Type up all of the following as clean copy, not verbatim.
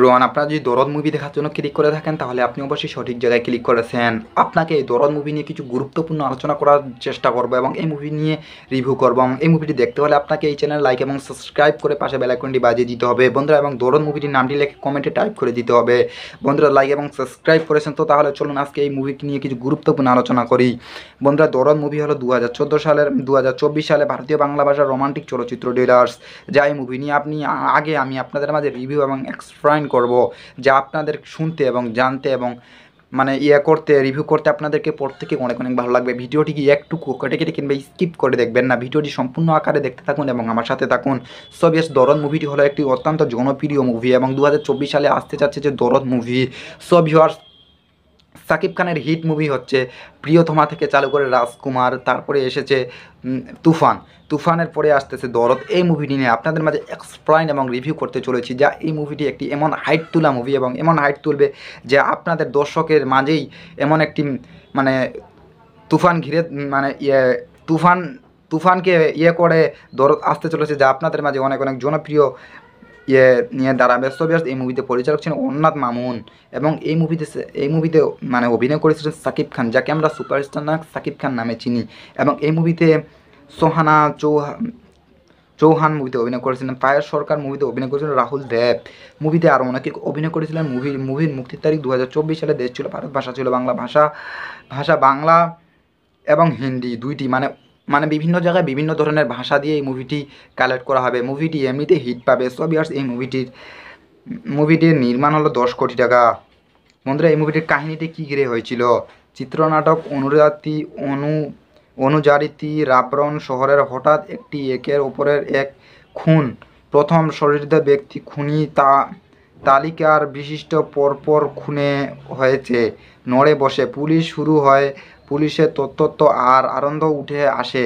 রোহান, আপনারা যদি দরদ মুভি দেখার জন্য ক্লিক করে থাকেন তাহলে আপনি অবশ্যই সঠিক জায়গায় ক্লিক করেছেন। আপনাকে এই দরদ মুভি নিয়ে কিছু গুরুত্বপূর্ণ আলোচনা করার চেষ্টা করবো এবং এই মুভি নিয়ে রিভিউ করবো। এবং এই মুভিটি দেখতে হলে আপনাকে এই চ্যানেল লাইক এবং সাবস্ক্রাইব করে পাশে বেল আইকনটি বাজিয়ে দিতে হবে বন্ধুরা, এবং দরদ মুভিটির নামটি লিখে কমেন্টে টাইপ করে দিতে হবে বন্ধুরা। লাইক এবং সাবস্ক্রাইব করেছেন তো, তাহলে চলুন আজকে এই মুভিটি নিয়ে কিছু গুরুত্বপূর্ণ আলোচনা করি বন্ধুরা। দরদ মুভি হলো 2024 সালে ভারতীয় বাংলা ভাষার রোমান্টিক চলচ্চিত্র ডিলার্স, যা এই মুভি নিয়ে আমি আপনাদের মাঝে রিভিউ এবং এক্সপ্লেইন করব, যা আপনাদের শুনতে এবং জানতে এবং মানে রিভিউ করতে আপনাদেরকে প্রত্যেকে অনেক অনেক ভালো লাগবে। ভিডিওটি কি একটু কেটে কেটে কিংবা স্কিপ করে দেখবেন না, ভিডিওটি সম্পূর্ণ আকারে দেখতে থাকুন এবং আমার সাথে থাকুন। সো বেশ, দরদ মুভিটি হলো একটি অত্যন্ত জনপ্রিয় মুভি এবং 2024 সালে আসতে যাচ্ছে যে দরদ মুভি। সো ভিউয়ার্স, সাকিব খানের হিট মুভি হচ্ছে প্রিয়তমা থেকে চালু করে রাজকুমার, তারপরে এসেছে তুফানের পরে আসতেছে দরদ। এই মুভিটি নিয়ে আপনাদের মাঝে এক্সপ্লেইন এবং রিভিউ করতে চলেছি, যা এই মুভিটি একটি এমন হাইট তোলা মুভি এবং এমন হাইট তুলবে যে আপনাদের দর্শকের মাঝেই এমন একটি মানে তুফান ঘিরে মানে তুফানকে করে দরদ আসতে চলেছে, যা আপনাদের মাঝে অনেক অনেক জনপ্রিয় নিয়ে দাঁড়াবে। সো ভিউয়ার্স, এই মুভিতে পরিচালক ছিলেন অন্নাথ মামুন এবং এই মুভিতে মানে অভিনয় করেছিলেন সাকিব খান, যাকে আমরা সুপারস্টার না সাকিব খান নামে চিনি। এবং এই মুভিতে সোহানা চৌহান মুভিতে অভিনয় করেছিলেন, পায়েস সরকার মুভিতে অভিনয় করেছিলেন, রাহুল দেব মুভিতে আরও অনেকে অভিনয় করেছিলেন। মুভির মুক্তির তারিখ 2024 সালে। দেশ ছিল ভারত, ভাষা ছিল বাংলা, ভাষা বাংলা এবং হিন্দি দুইটি, মানে বিভিন্ন জায়গায় বিভিন্ন ধরনের ভাষা দিয়ে এই মুভিটি কালেক্ট করা হবে। মুভিটি এমনিতে হিট পাবে। সো ভিউয়ার্স, এই মুভিটির নির্মাণ হলো 10 কোটি টাকা বন্ধুরা। এই মুভিটির কাহিনীটি কী ঘিরে হয়েছিল? চিত্রনাটক অনুযায়ী রাবরণ শহরের হঠাৎ একটি একের ওপরের এক খুন, প্রথম শরীরিত ব্যক্তি খুনি তালিকার বিশিষ্ট পরপর খুনে হয়েছে নড়ে বসে। পুলিশ শুরু হয়, পুলিশের তত্ত্ব আর আনন্দ উঠে আসে।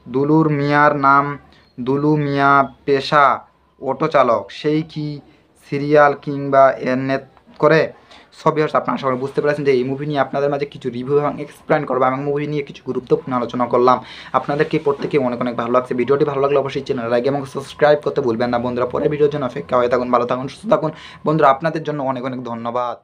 দুলুর মিয়ার নাম দুলু মিয়া, পেশা অটো চালক, সেই কি সিরিয়াল কিংবা এরনেট করে? সব ভিউয়ার্স, আপনারা সবাই বুঝতে পেরেছেন যে এই মুভি নিয়ে আপনাদের মাঝে কিছু রিভিউ এবং এক্সপ্লেইন করবো এবং মুভি নিয়ে কিছু গুরুত্বপূর্ণ আলোচনা করলাম। আপনাদেরকে প্রত্যেকে অনেক অনেক ভালো লাগছে। ভিডিওটি ভালো লাগলে অবশ্যই চ্যানেল লাইক এবং সাবস্ক্রাইব করতে ভুলবেন না বন্ধুরা। পরের ভিডিওর জন্য অপেক্ষা হয়ে থাকুন, ভালো থাকুন, সুস্থ থাকুন বন্ধুরা। আপনাদের জন্য অনেক অনেক ধন্যবাদ।